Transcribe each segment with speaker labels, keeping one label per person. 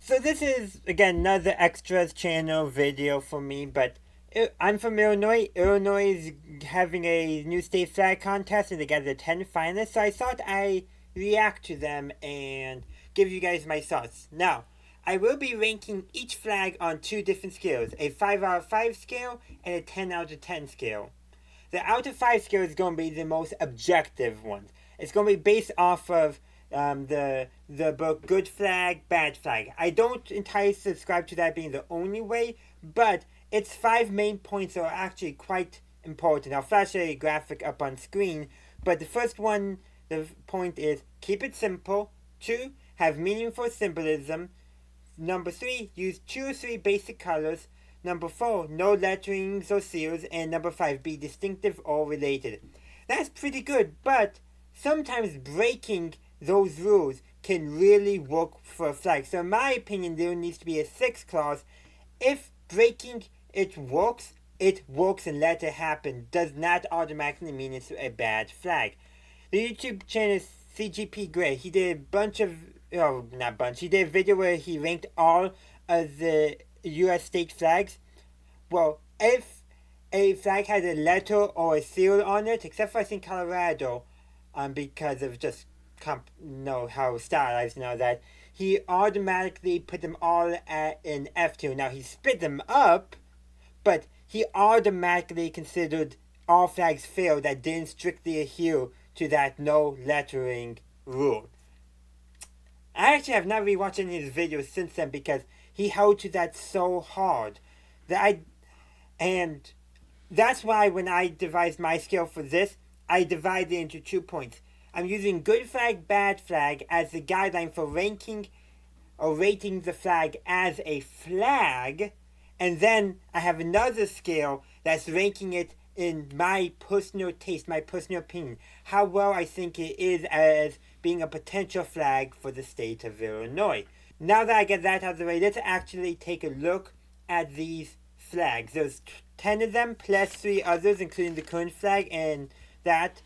Speaker 1: So this is, again, another extras channel video for me, but I'm from Illinois. Illinois is having a new state flag contest and they got the 10 finalists, so I thought I'd react to them and give you guys my thoughts. Now, I will be ranking each flag on two different scales, a 5 out of 5 scale and a 10 out of 10 scale. The out of 5 scale is going to be the most objective one. It's going to be based off of the book Good Flag, Bad Flag. I don't entirely subscribe to that being the only way, but its 5 main points are actually quite important. I'll flash a graphic up on screen, but the first one, the point is keep it simple. 2, have meaningful symbolism. Number 3, use 2 or 3 basic colors. Number 4, no letterings or seals. And number 5, be distinctive or related. That's pretty good, but sometimes breaking those rules can really work for a flag. So in my opinion, there needs to be a 6th clause. If breaking it works and let it happen. Does not automatically mean it's a bad flag. The YouTube channel is CGP Gray. He did a bunch of, oh, not bunch, he did a video where he ranked all of the US state flags. Well, if a flag has a letter or a seal on it, except for I think Colorado, because of just how stylized and all that, he automatically put them all in F2. Now he split them up, but he automatically considered all flags fail that didn't strictly adhere to that no lettering rule. I actually have not rewatched any of his videos since then because he held to that so hard and that's why when I devised my scale for this, I divided it into 2 points. I'm using good flag, bad flag as the guideline for ranking or rating the flag as a flag, and then I have another scale that's ranking it in my personal taste, my personal opinion, how well I think it is as being a potential flag for the state of Illinois. Now that I get that out of the way, let's actually take a look at these flags. There's 10 of them plus 3 others, including the current flag and that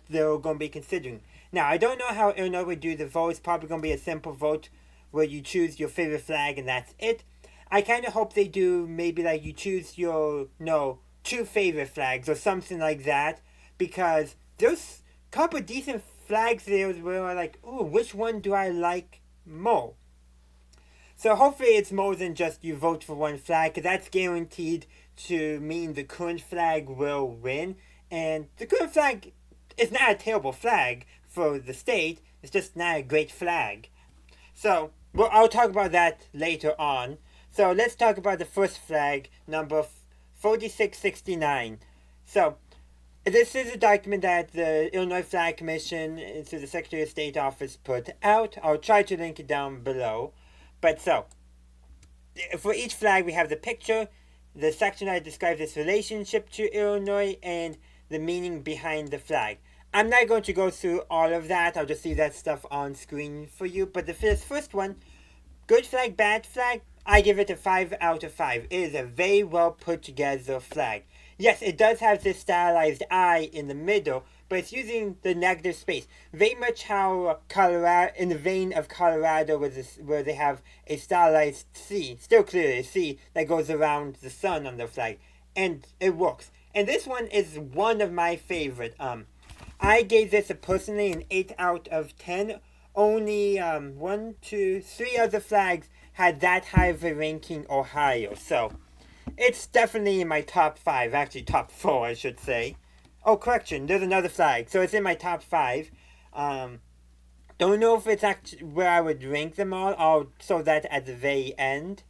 Speaker 1: they're going to be considering. Now, I don't know how Illinois would do the vote. It's probably going to be a simple vote where you choose your favorite flag and that's it. I kind of hope they do maybe like you choose your, 2 favorite flags or something like that, because there's a couple decent flags there where I'm like, ooh, which one do I like more? So hopefully it's more than just you vote for one flag, because that's guaranteed to mean the current flag will win. And the current flag is not a terrible flag for the state, it's just not a great flag. So, I'll talk about that later on. So let's talk about the first flag, number 4669. So, this is a document that the Illinois Flag Commission through the Secretary of State office put out. I'll try to link it down below. But so, for each flag we have the picture, the section that describes its relationship to Illinois, and the meaning behind the flag. I'm not going to go through all of that. I'll just leave that stuff on screen for you. But the first one, good flag, bad flag, I give it a 5 out of 5. It is a very well put together flag. Yes, it does have this stylized I in the middle, but it's using the negative space. Very much how Colorado, in the vein of Colorado, where they have a stylized C, still clearly a C, that goes around the sun on the flag. And it works. And this one is one of my favorite. I gave this personally an 8 out of 10. Only 1, 2, 3 other flags had that high of a ranking or higher. So, it's definitely in my top 5. Actually, top 4, I should say. Oh, correction, there's another flag. So, it's in my top 5. Don't know if it's actually where I would rank them all. I'll show that at the very end,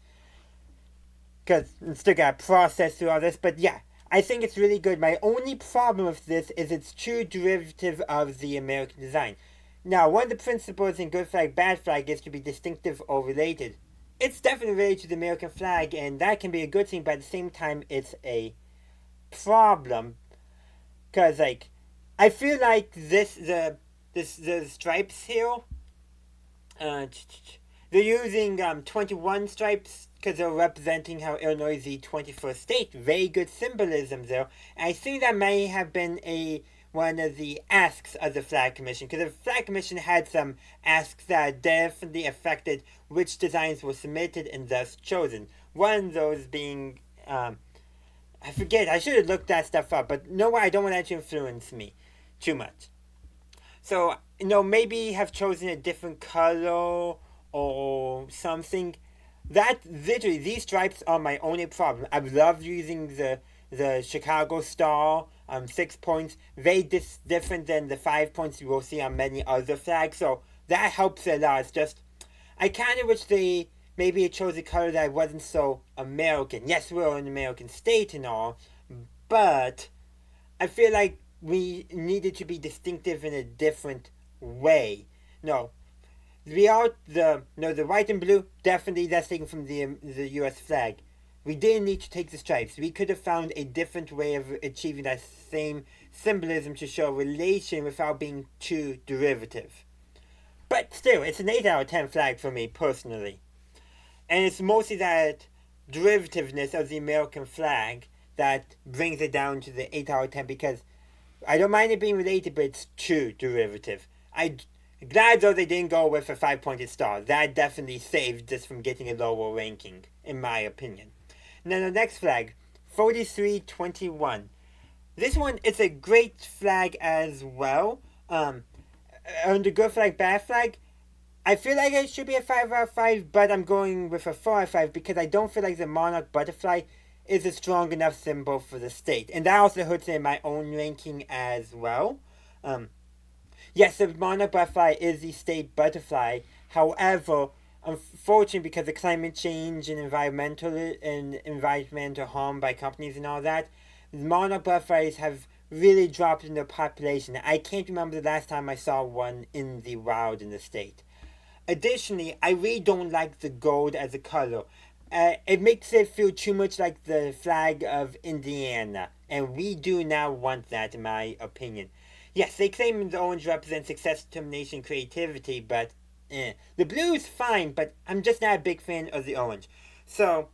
Speaker 1: because I'm still got to process through all this. But yeah, I think it's really good. My only problem with this is it's true derivative of the American design. Now, one of the principles in good flag, bad flag is to be distinctive or related. It's definitely related to the American flag, and that can be a good thing, but at the same time, it's a problem. Because, like, I feel like the stripes here, they're using 21 stripes because they're representing how Illinois is the 21st state. Very good symbolism there. And I think that may have been one of the asks of the Flag Commission, because the Flag Commission had some asks that definitely affected which designs were submitted and thus chosen. One of those being, I forget, I should have looked that stuff up, but no, I don't want that to influence me too much. So, maybe have chosen a different color or something. That literally, these stripes are my only problem. I love using the Chicago Star, 6 points, very different than the 5 points you will see on many other flags. So that helps a lot. It's just, I kind of wish they maybe chose a color that wasn't so American. Yes, we're an American state and all, but I feel like we needed to be distinctive in a different way. No, the white and blue, definitely that's taken from the U.S. flag. We didn't need to take the stripes. We could have found a different way of achieving that same symbolism to show relation without being too derivative. But still, it's an 8 out of 10 flag for me personally. And it's mostly that derivativeness of the American flag that brings it down to the 8 out of 10, because I don't mind it being related, but it's too derivative. I'm glad though they didn't go with a 5-pointed star. That definitely saved this from getting a lower ranking, in my opinion. And then the next flag, 4321. This one is a great flag as well. Under good flag, bad flag, I feel like it should be a 5 out of 5, but I'm going with a 4 out of 5 because I don't feel like the monarch butterfly is a strong enough symbol for the state. And that also hurts in my own ranking as well. Yes, the monarch butterfly is the state butterfly. However, unfortunately, because of climate change and environmental harm by companies and all that, monarch butterflies have really dropped in their population. I can't remember the last time I saw one in the wild in the state. Additionally, I really don't like the gold as a color. It makes it feel too much like the flag of Indiana, and we do not want that, in my opinion. Yes, they claim the orange represents success, determination, creativity, but the blue is fine, but I'm just not a big fan of the orange. So,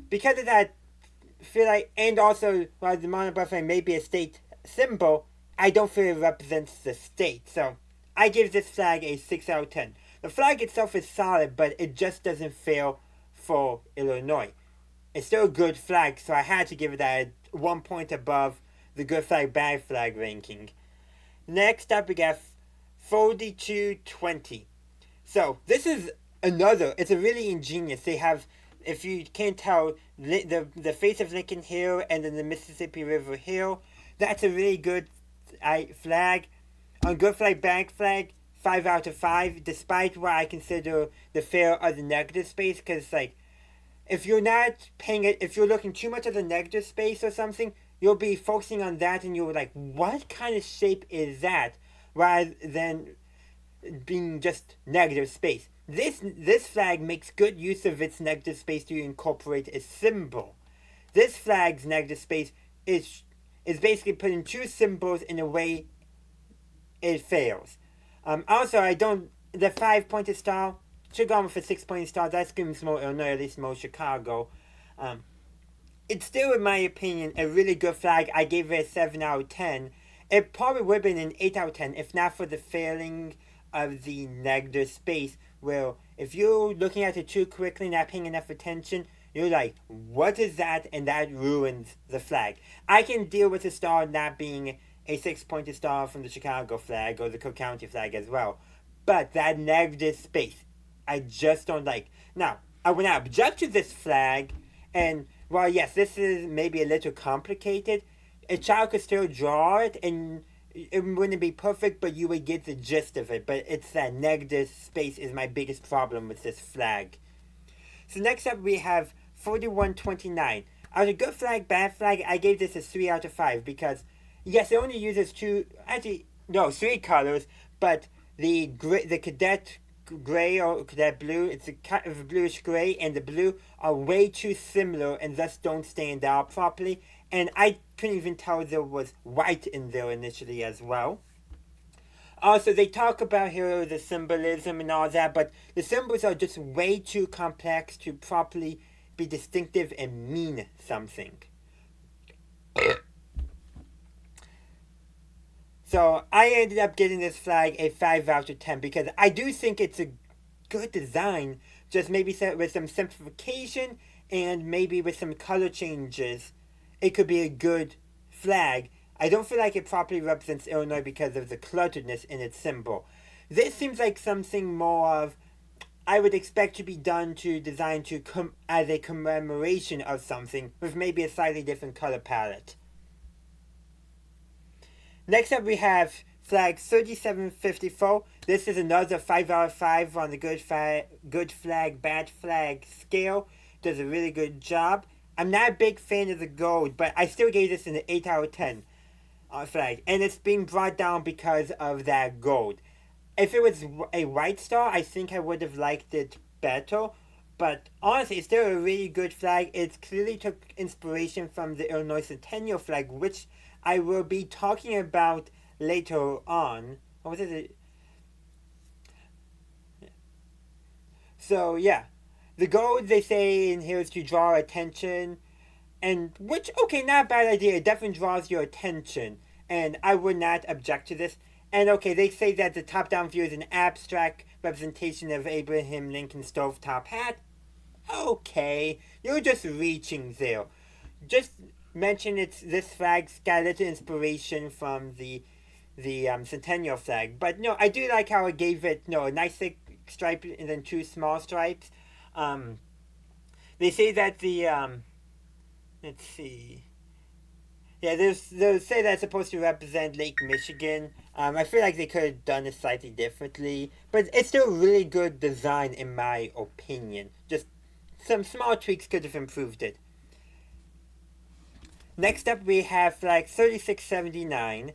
Speaker 1: because of that, I feel like, and also, while the monarch butterfly may be a state symbol, I don't feel it represents the state. So, I give this flag a 6 out of 10. The flag itself is solid, but it just doesn't fail for Illinois. It's still a good flag, so I had to give it that 1 point above the good flag, bad flag ranking. Next up, we got 4220. So, this is it's a really ingenious. They have, if you can't tell, the face of Lincoln Hill and then the Mississippi River Hill. That's a really good flag. On good flag, bad flag, 5 out of 5, despite what I consider the fair of the negative space, because, like, if you're not paying it, if you're looking too much at the negative space or something, you'll be focusing on that and you're like, what kind of shape is that? Rather than being just negative space. This flag makes good use of its negative space to incorporate a symbol. This flag's negative space is basically putting two symbols in a way it fails. Also, the 5-pointed star, should go with a 6-pointed star. That screams more Illinois, at least more Chicago. It's still, in my opinion, a really good flag. I gave it a 7 out of 10. It probably would have been an 8 out of 10 if not for the failing of the negative space, where if you're looking at it too quickly, not paying enough attention, you're like, what is that? And that ruins the flag. I can deal with the star not being a 6-pointed star from the Chicago flag or the Cook County flag as well. But that negative space, I just don't like. Now, I would not object to this flag, and while yes, this is maybe a little complicated, a child could still draw it, and it wouldn't be perfect, but you would get the gist of it. But it's that negative space is my biggest problem with this flag. So next up we have 4129. Out of good flag, bad flag, I gave this a 3 out of 5 because, yes, it only uses three colors, but the cadet gray or cadet blue, it's a bluish gray, and the blue are way too similar and thus don't stand out properly. And I couldn't even tell there was white in there initially as well. Also, they talk about here the symbolism and all that, but the symbols are just way too complex to properly be distinctive and mean something. So I ended up giving this flag a 5 out of 10 because I do think it's a good design, just maybe with some simplification and maybe with some color changes, it could be a good flag. I don't feel like it properly represents Illinois because of the clutteredness in its symbol. This seems like something more of I would expect to be done to design to as a commemoration of something with maybe a slightly different color palette. Next up, we have flag 3754. This is another 5 out of 5 on the good flag, bad flag scale. Does a really good job. I'm not a big fan of the gold, but I still gave this an 8 out of 10 flag. And it's being brought down because of that gold. If it was a white star, I think I would have liked it better. But honestly, it's still a really good flag. It clearly took inspiration from the Illinois Centennial flag, which I will be talking about later on. What was it? So yeah, the gold they say in here is to draw attention, and which okay, not a bad idea. It definitely draws your attention, and I would not object to this. And okay, they say that the top-down view is an abstract representation of Abraham Lincoln's stovetop hat. Okay, you're just reaching there. Just mention this flag's got a little inspiration from the Centennial flag, but no, I do like how it gave it a nice thick stripe and then two small stripes. They say that the let's see. Yeah, they'll say that's supposed to represent Lake Michigan. I feel like they could have done it slightly differently, but it's still really good design in my opinion. Just some small tweaks could have improved it. Next up, we have flag 3679.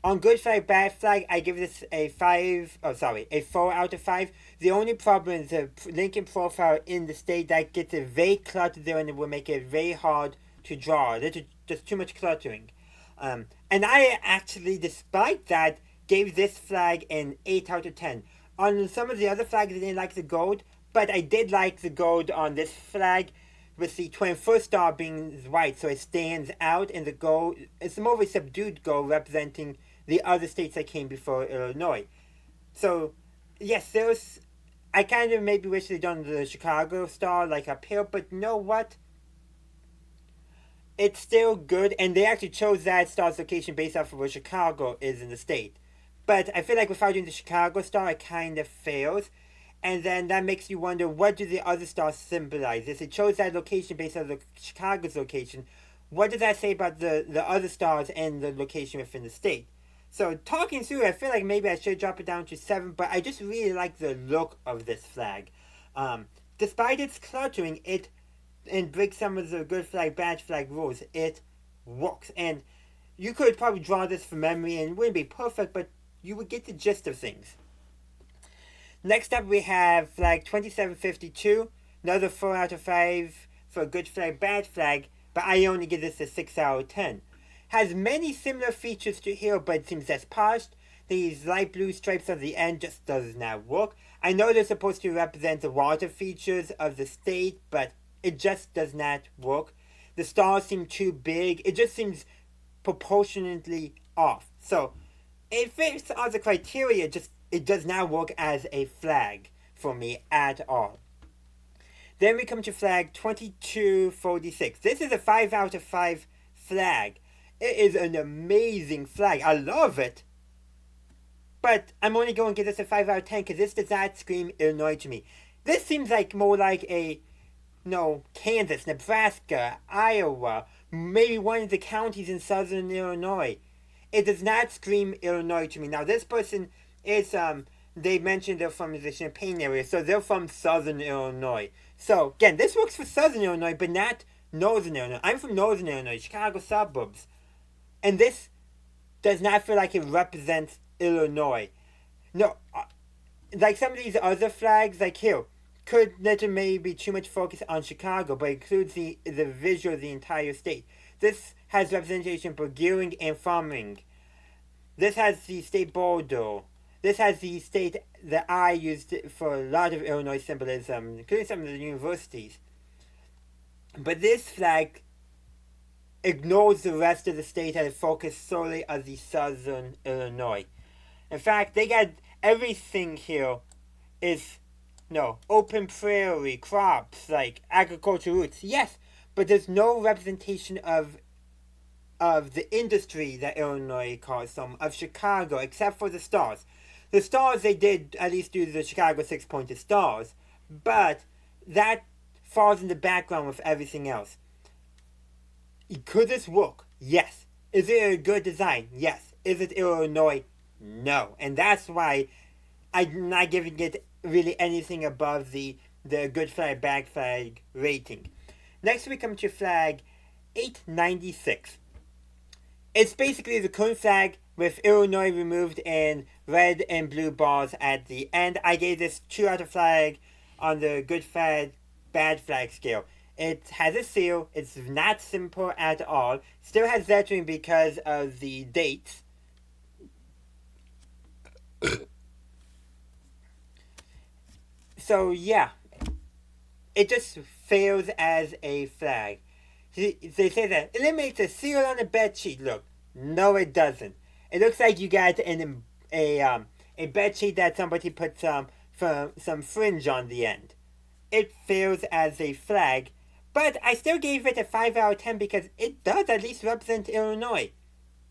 Speaker 1: On good flag, bad flag, I give this a 4 out of 5. The only problem is the Lincoln profile in the state that gets it very cluttered there and it will make it very hard to draw. There's just too much cluttering. And I actually, despite that, gave this flag an 8 out of 10. On some of the other flags, I didn't like the gold, but I did like the gold on this flag, with the 21st star being white, so it stands out, and the gold, it's more of a subdued gold representing the other states that came before Illinois. So, yes, I kind of maybe wish they'd done the Chicago star like up here, but you know what? It's still good, and they actually chose that star's location based off of where Chicago is in the state. But I feel like without doing the Chicago star, it kind of fails. And then that makes you wonder, what do the other stars symbolize? If it chose that location based on the Chicago's location, what does that say about the other stars and the location within the state? So talking through, I feel like maybe I should drop it down to 7, but I just really like the look of this flag. Despite its cluttering, and break some of the good flag, bad flag rules, it works. And you could probably draw this from memory and it wouldn't be perfect, but you would get the gist of things. Next up, we have flag 2752, another 4 out of 5 for good flag, bad flag, but I only give this a 6 out of 10. Has many similar features to here, but it seems less polished. These light blue stripes at the end just does not work. I know they're supposed to represent the water features of the state, but it just does not work. The stars seem too big. It just seems proportionately off. So, it fits all the criteria, it does not work as a flag for me at all. Then we come to flag 2246. This is a 5 out of 5 flag. It is an amazing flag. I love it. But I'm only going to give this a 5 out of 10 because this does not scream Illinois to me. This seems like more like a, Kansas, Nebraska, Iowa, maybe one of the counties in southern Illinois. It does not scream Illinois to me. Now, this person is, they mentioned they're from the Champaign area, so they're from southern Illinois. So, again, this works for southern Illinois, but not northern Illinois. I'm from northern Illinois, Chicago suburbs. And this does not feel like it represents Illinois. No, like some of these other flags, like here, could maybe be too much focus on Chicago, but includes the visual of the entire state. This has representation for gearing and farming. This has the state border. This has the state that I used for a lot of Illinois symbolism, including some of the universities. But this flag ignores the rest of the state and focuses solely on the southern Illinois. In fact, they got everything here is no open prairie, crops like agriculture roots. Yes, but there's no representation of the industry that Illinois calls some of Chicago, except for the stars. The stars they did at least do the Chicago 6-pointed stars, but that falls in the background with everything else. Could this work? Yes. Is it a good design? Yes. Is it Illinois? No. And that's why I'm not giving it really anything above the good flag, bad flag rating. Next we come to flag 896. It's basically the current flag with Illinois removed in red and blue bars at the end. I gave this 2 out of flag on the good flag, bad flag scale. It has a seal. It's not simple at all. Still has lettering because of the dates. So yeah, it just fails as a flag. They say that eliminates a seal on a bed sheet. Look, no, it doesn't. It looks like you got a bed sheet that somebody put some fringe on the end. It fails as a flag, but I still gave it a 5 out of 10 because it does at least represent Illinois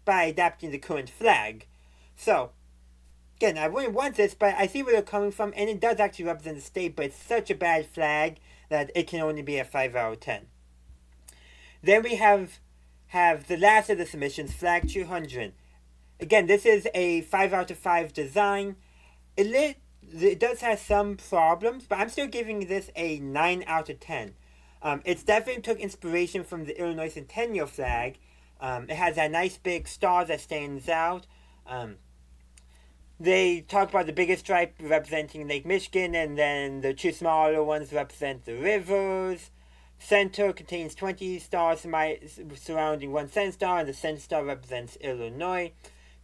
Speaker 1: by adapting the current flag. So, again, I wouldn't want this, but I see where they're coming from, and it does actually represent the state, but it's such a bad flag that it can only be a 5 out of 10. Then we have the last of the submissions, flag 200. Again, this is a 5 out of 5 design. It does have some problems, but I'm still giving this a 9 out of 10. It definitely took inspiration from the Illinois Centennial flag. It has that nice big star that stands out. They talk about the biggest stripe representing Lake Michigan, and then the 2 smaller ones represent the rivers. Center contains 20 stars surrounding 1 center star, and the center star represents Illinois.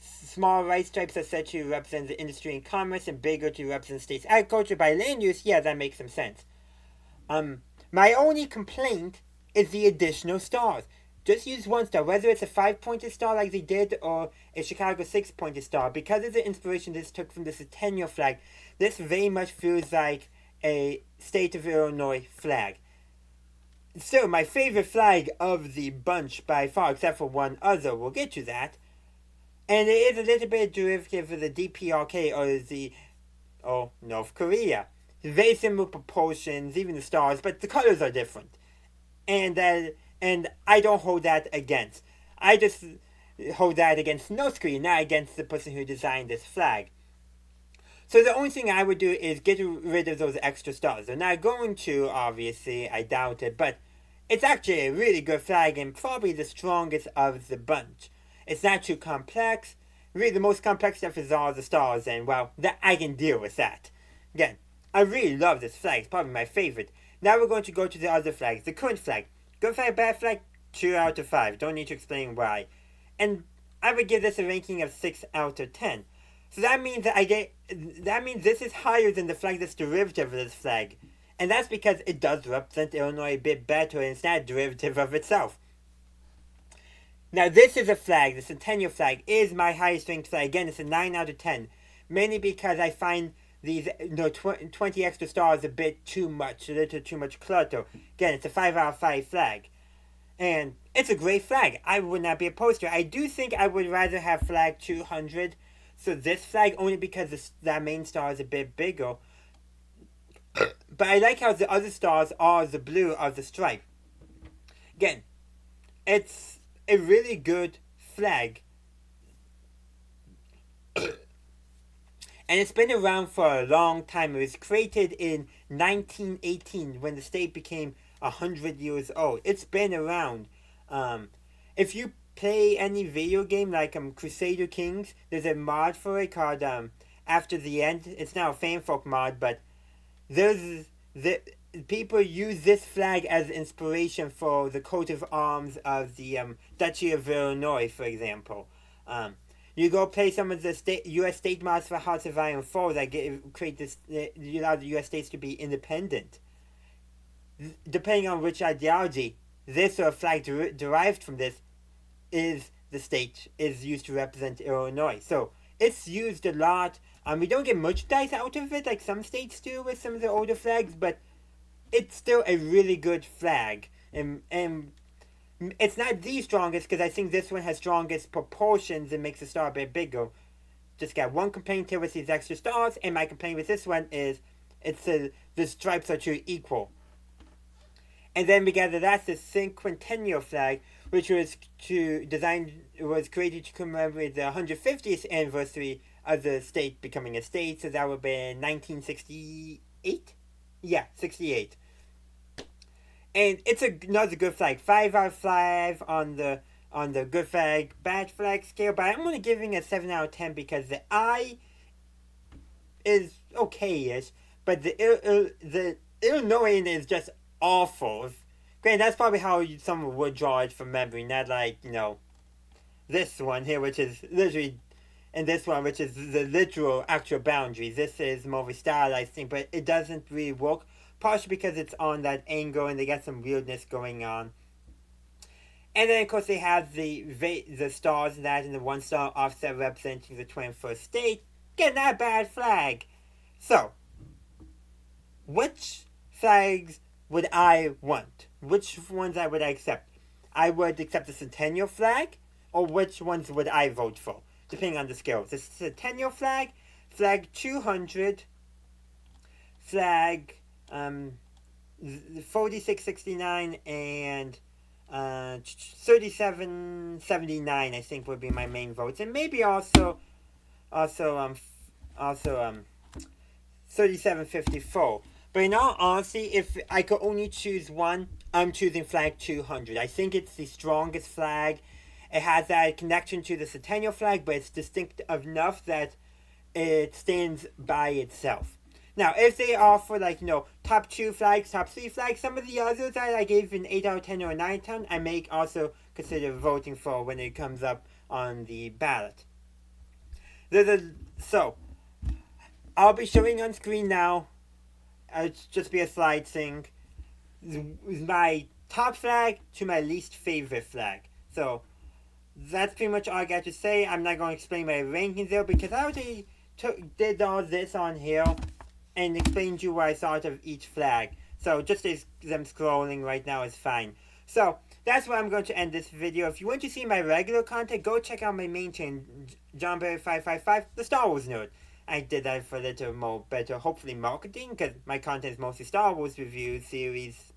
Speaker 1: Small right stripes are said to represent the industry and commerce, and bigger to represent state's agriculture. By land use, yeah, that makes some sense. My only complaint is the additional stars. Just use 1 star, whether it's a 5-pointed star like they did or a Chicago 6-pointed star. Because of the inspiration this took from the Centennial flag, this very much feels like a state of Illinois flag. Still, my favorite flag of the bunch by far, except for one other, we'll get to that. And it is a little bit derivative of the DPRK or North Korea. Very similar proportions, even the stars, but the colors are different. And I don't hold that against. I just hold that against North Korea, not against the person who designed this flag. So the only thing I would do is get rid of those extra stars. They're not going to, obviously, I doubt it, but it's actually a really good flag and probably the strongest of the bunch. It's not too complex. Really, the most complex stuff is all the stars, and well, I can deal with that. Again, I really love this flag. It's probably my favorite. Now we're going to go to the other flags. The current flag. Good flag, bad flag, 2 out of 5. Don't need to explain why. And I would give this a ranking of 6 out of 10. So that means this is higher than the flag that's derivative of this flag. And that's because it does represent Illinois a bit better and it's not a derivative of itself. Now this is a flag, the Centennial flag is my highest ranked flag. Again, it's a 9 out of 10. Mainly because I find these 20 extra stars a bit too much, a little too much clutter. Again, it's a 5 out of 5 flag. And it's a great flag. I would not be opposed to it. I do think I would rather have flag 200. So this flag, only because that main star is a bit bigger. But I like how the other stars are the blue of the stripe. Again, it's a really good flag. And it's been around for a long time. It was created in 1918 when the state became 100 years old. It's been around. If you play any video game like Crusader Kings, there's a mod for it called After the End. It's now a fanfolk mod, but people use this flag as inspiration for the coat of arms of the Duchy of Illinois, for example. You go play some of the U.S. state mods for House of Iron 4 that allow the U.S. states to be independent. Depending on which ideology, this or a flag derived from this is used to represent Illinois. So it's used a lot. We don't get much dice out of it like some states do with some of the older flags, but it's still a really good flag. And it's not the strongest because I think this one has strongest proportions and makes the star a bit bigger. Just got one complaint here with these extra stars, and my complaint with this one is the stripes are too equal. And then we got that's the cinquentennial flag, which was created to commemorate the 150th anniversary of the state becoming a state. So that would be 1968. Yeah, 68. And it's another good flag. 5 out of 5 on the good flag, bad flag scale. But I'm only giving it 7 out of 10 because the I is okay-ish, but the Illinois is just awful. Granted, that's probably how someone would draw it from memory, not like, this one here, which is literally, and this one, which is the literal actual boundaries. This is more of a stylized thing, but it doesn't really work, partially because it's on that angle and they got some weirdness going on. And then, of course, they have the stars and that, and the 1 star offset representing the 21st state. Again, not a bad flag. So, which flags would I want? Which ones I would accept? I would accept the centennial flag, or which ones would I vote for, depending on the scales. The centennial flag, flag 200, flag 4669, and 3779, I think, would be my main votes, and maybe also 3754. But in all honesty, if I could only choose one, I'm choosing flag 200. I think it's the strongest flag. It has that connection to the centennial flag, but it's distinct enough that it stands by itself. Now, if they offer, top 2 flags, top 3 flags, some of the others that I gave an 8 out of 10 or a 9 out of 10, I may also consider voting for when it comes up on the ballot. So, I'll be showing on screen now. It's just be a slide thing. My top flag to my least favorite flag. So, that's pretty much all I got to say. I'm not going to explain my rankings there because I already did all this on here and explained to you what I thought of each flag. So, just as them scrolling right now is fine. So, that's where I'm going to end this video. If you want to see my regular content, go check out my main channel, JohnBerry555, the Star Wars Nerd. I did that for a little more better, hopefully, marketing, because my content is mostly Star Wars reviews, series,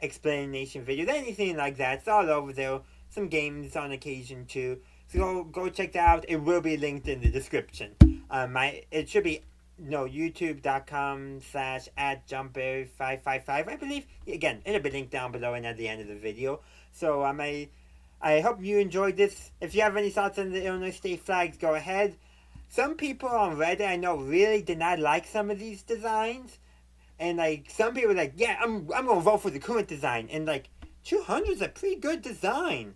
Speaker 1: explanation videos, anything like that. It's all over there. Some games on occasion, too. So go check that out. It will be linked in the description. It should be, youtube.com/@JohnBerry555, I believe. Again, it'll be linked down below and at the end of the video. So, I hope you enjoyed this. If you have any thoughts on the Illinois state flags, go ahead. Some people on Reddit I know really did not like some of these designs. And some people are yeah, I'm gonna vote for the current design. And 200 is a pretty good design.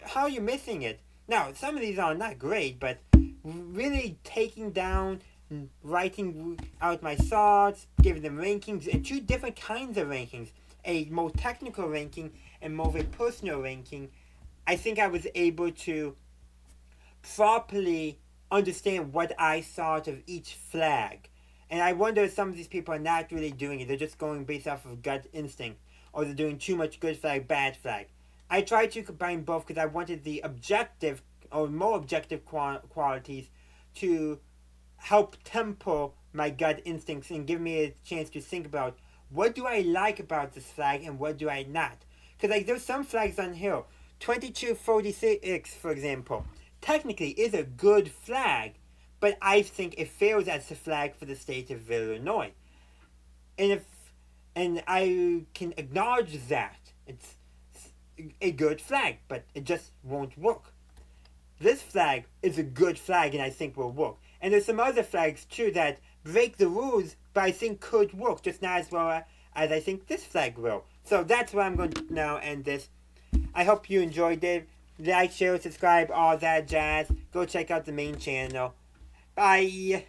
Speaker 1: How are you missing it? Now, some of these are not great, but really taking down, writing out my thoughts, giving them rankings, and 2 different kinds of rankings. A more technical ranking and more of a personal ranking. I think I was able to properly understand what I thought of each flag. And I wonder if some of these people are not really doing it. They're just going based off of gut instinct. Or they're doing too much good flag, bad flag. I tried to combine both because I wanted the objective or more objective qualities to help temper my gut instincts and give me a chance to think about what do I like about this flag and what do I not. Because there's some flags on here. 2246, for example, technically is a good flag, but I think it fails as a flag for the state of Illinois. And I can acknowledge that. It's a good flag, but it just won't work. This flag is a good flag and I think will work. And there's some other flags too that break the rules, but I think could work just not as well as I think this flag will. So that's where I'm going to now end this. I hope you enjoyed it. Like, share, subscribe, all that jazz. Go check out the main channel. Bye!